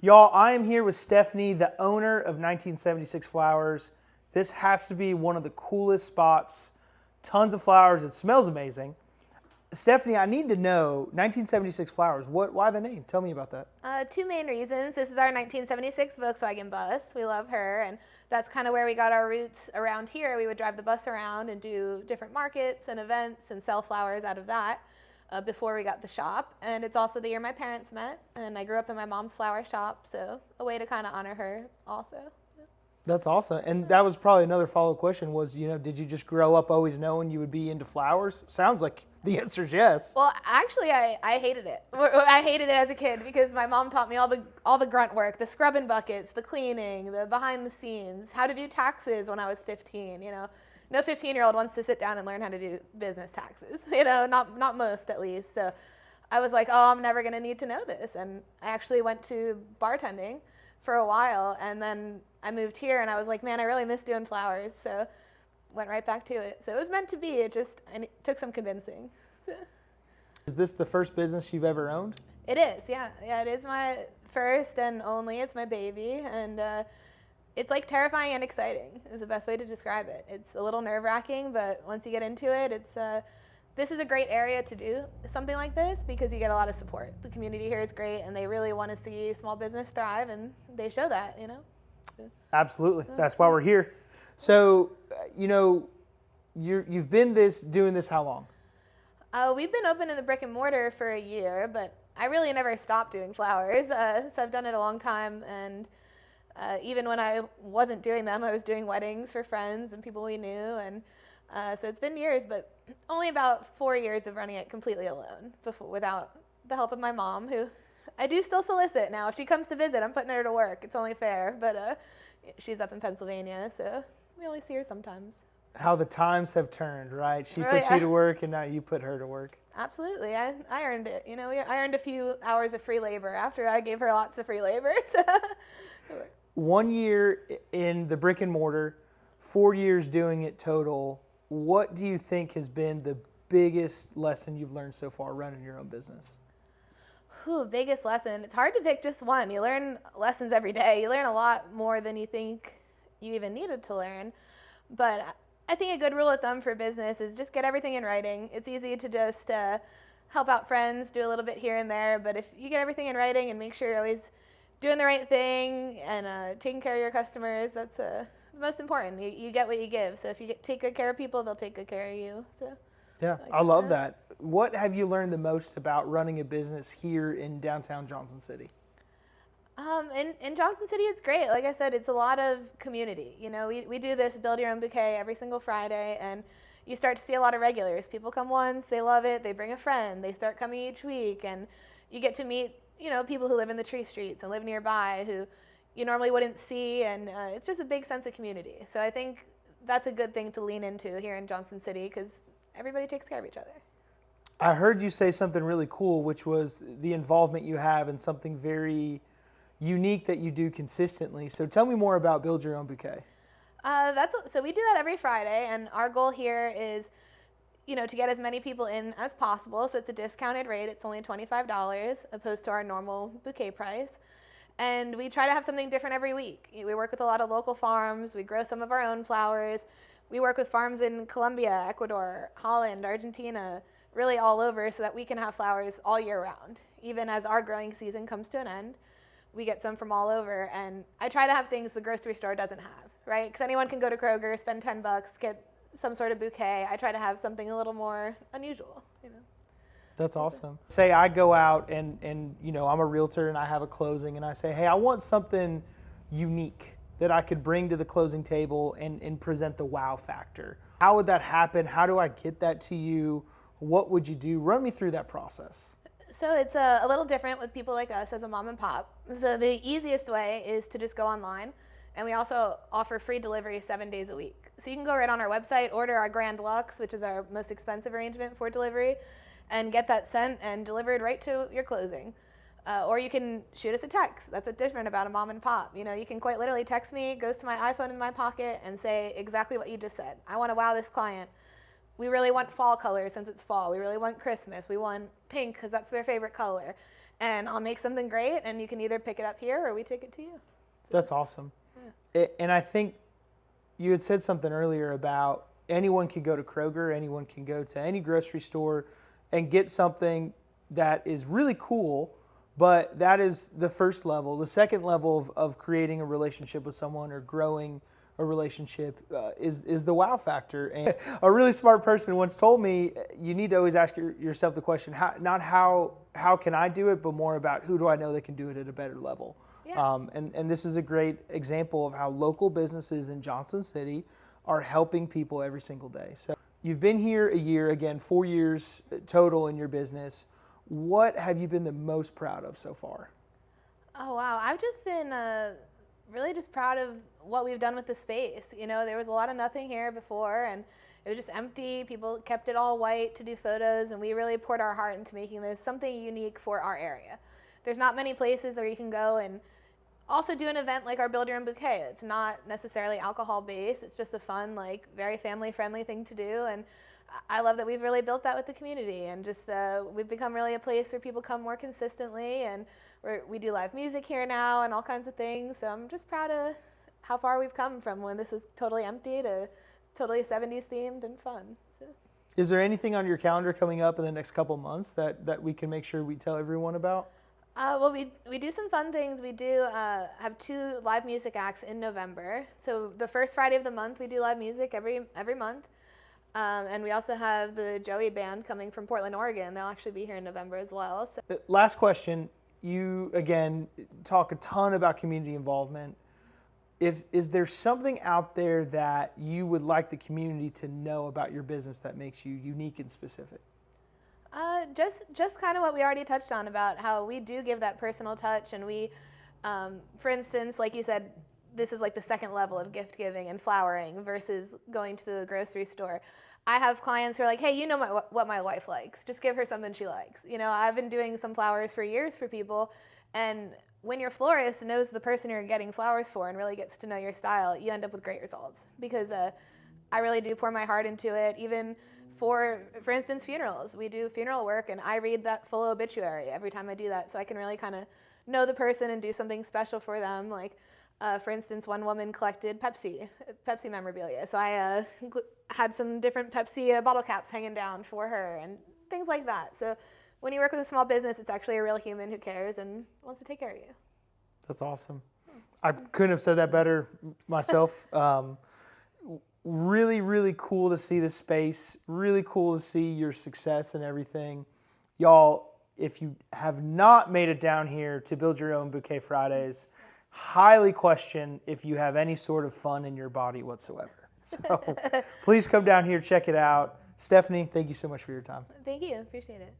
Y'all, I am here with Stephanie, the owner of 1976 Flowers. This has to be one of the coolest spots. Tons of flowers. It smells amazing. Stephanie, I need to know 1976 Flowers. Why the name? Tell me about that. Two main reasons. This is our 1976 Volkswagen bus. We love her, and that's kind of where we got our roots around here. We would drive the bus around and do different markets and events and sell flowers out of that before we got the shop. And it's also the year my parents met, and I grew up in my mom's flower shop, so a way to kind of honor her also. That's awesome. And that was probably another follow-up question was, did you just grow up always knowing you would be into flowers? Sounds like the answer is yes. Well, actually, I hated it. I hated it as a kid because my mom taught me all the grunt work, the scrubbing buckets, the cleaning, the behind the scenes, how to do taxes when I was 15. No 15-year-old wants to sit down and learn how to do business taxes. Not most at least. So I was like, oh, I'm never going to need to know this. And I actually went to bartending for a while, and then I moved here, and I was like, man, I really miss doing flowers. So went right back to it. So it was meant to be. It took some convincing. Is this the first business you've ever owned? It is, yeah. Yeah, it is my first and only. It's my baby, and it's like terrifying and exciting is the best way to describe it. It's a little nerve-wracking, but once you get into it, this is a great area to do something like this because you get a lot of support. The community here is great, and they really want to see small business thrive, and they show that, Absolutely. That's why we're here. So, you've been doing this how long? We've been open in the brick and mortar for a year, but I really never stopped doing flowers. So I've done it a long time, and even when I wasn't doing them, I was doing weddings for friends and people we knew, and so it's been years, but only about 4 years of running it completely alone without the help of my mom, who I do still solicit now. If she comes to visit, I'm putting her to work. It's only fair, but she's up in Pennsylvania, so we only see her sometimes. How the times have turned, right? She puts you to work, and now you put her to work. Absolutely. I earned it. I earned a few hours of free labor after I gave her lots of free labor. So. 1 year in the brick and mortar, 4 years doing it total. What do you think has been the biggest lesson you've learned so far running your own business? Biggest lesson. It's hard to pick just one. You learn lessons every day. You learn a lot more than you think you even needed to learn. But I think a good rule of thumb for business is just get everything in writing. It's easy to just help out friends, do a little bit here and there. But if you get everything in writing and make sure you're always doing the right thing and taking care of your customers, that's the most important. You get what you give. So if you take good care of people, they'll take good care of you. So. Yeah, I love that. What have you learned the most about running a business here in downtown Johnson City? In Johnson City, it's great. Like I said, it's a lot of community. We do this Build Your Own Bouquet every single Friday, and you start to see a lot of regulars. People come once, they love it, they bring a friend, they start coming each week, and you get to meet, people who live in the tree streets and live nearby who you normally wouldn't see, and it's just a big sense of community. So I think that's a good thing to lean into here in Johnson City because everybody takes care of each other. I heard you say something really cool, which was the involvement you have in something very unique that you do consistently. So tell me more about Build Your Own Bouquet. So we do that every Friday, and our goal here is, to get as many people in as possible. So it's a discounted rate. It's only $25 opposed to our normal bouquet price. And we try to have something different every week. We work with a lot of local farms. We grow some of our own flowers. We work with farms in Colombia, Ecuador, Holland, Argentina, really all over so that we can have flowers all year round. Even as our growing season comes to an end, we get some from all over. And I try to have things the grocery store doesn't have, right? Because anyone can go to Kroger, spend $10, get some sort of bouquet. I try to have something a little more unusual, That's awesome. Say I go out and I'm a realtor and I have a closing and I say, hey, I want something unique that I could bring to the closing table and present the wow factor. How would that happen? How do I get that to you? What would you do? Run me through that process. So it's a little different with people like us as a mom and pop. So the easiest way is to just go online, and we also offer free delivery 7 days a week. So you can go right on our website, order our Grand Luxe, which is our most expensive arrangement for delivery, and get that sent and delivered right to your closing. Or you can shoot us a text. That's what's different about a mom and pop. You can quite literally text me, it goes to my iPhone in my pocket, and say exactly what you just said. I want to wow this client. We really want fall colors since it's fall. We really want Christmas. We want pink because that's their favorite color. and I'll make something great, and you can either pick it up here or we take it to you. That's awesome. And I think you had said something earlier about anyone can go to Kroger, anyone can go to any grocery store and get something that is really cool, but that is the first level. The second level of creating a relationship with someone or growing a relationship is the wow factor. And a really smart person once told me, you need to always ask yourself the question, not how can I do it, but more about who do I know that can do it at a better level. Yeah. And this is a great example of how local businesses in Johnson City are helping people every single day. So you've been here a year, again, 4 years total in your business. What have you been the most proud of so far? Oh, wow. I've just been really just proud of what we've done with the space. You know, there was a lot of nothing here before, and it was just empty. People kept it all white to do photos, and we really poured our heart into making this something unique for our area. There's not many places where you can go and also do an event like our Build Your Own Bouquet. It's not necessarily alcohol based. It's just a fun, like very family friendly thing to do. And I love that we've really built that with the community, and just we've become really a place where people come more consistently, and we do live music here now and all kinds of things. So I'm just proud of how far we've come from when this was totally empty to totally 70s themed and fun. So. Is there anything on your calendar coming up in the next couple months that we can make sure we tell everyone about? Well, we do some fun things. We do have 2 live music acts in November. So the first Friday of the month, we do live music every month. And we also have the Joey Band coming from Portland, Oregon. They'll actually be here in November as well. So. Last question. You, again, talk a ton about community involvement. Is there something out there that you would like the community to know about your business that makes you unique and specific? Just kind of what we already touched on about how we do give that personal touch, and we, for instance, like you said, this is like the second level of gift giving and flowering versus going to the grocery store. I have clients who are like, hey, you know what my wife likes. Just give her something she likes. You know, I've been doing some flowers for years for people, and when your florist knows the person you're getting flowers for and really gets to know your style, you end up with great results, because I really do pour my heart into it. Even for instance, funerals. We do funeral work, and I read that full obituary every time I do that, so I can really kind of know the person and do something special for them. Like, for instance, one woman collected Pepsi memorabilia, so I had some different Pepsi bottle caps hanging down for her and things like that. So when you work with a small business, it's actually a real human who cares and wants to take care of you. That's awesome. I couldn't have said that better myself. Really, really cool to see the space. Really cool to see your success and everything. Y'all, if you have not made it down here to Build Your Own Bouquet Fridays, highly question if you have any sort of fun in your body whatsoever. So please come down here, check it out. Stephanie, thank you so much for your time. Thank you. Appreciate it.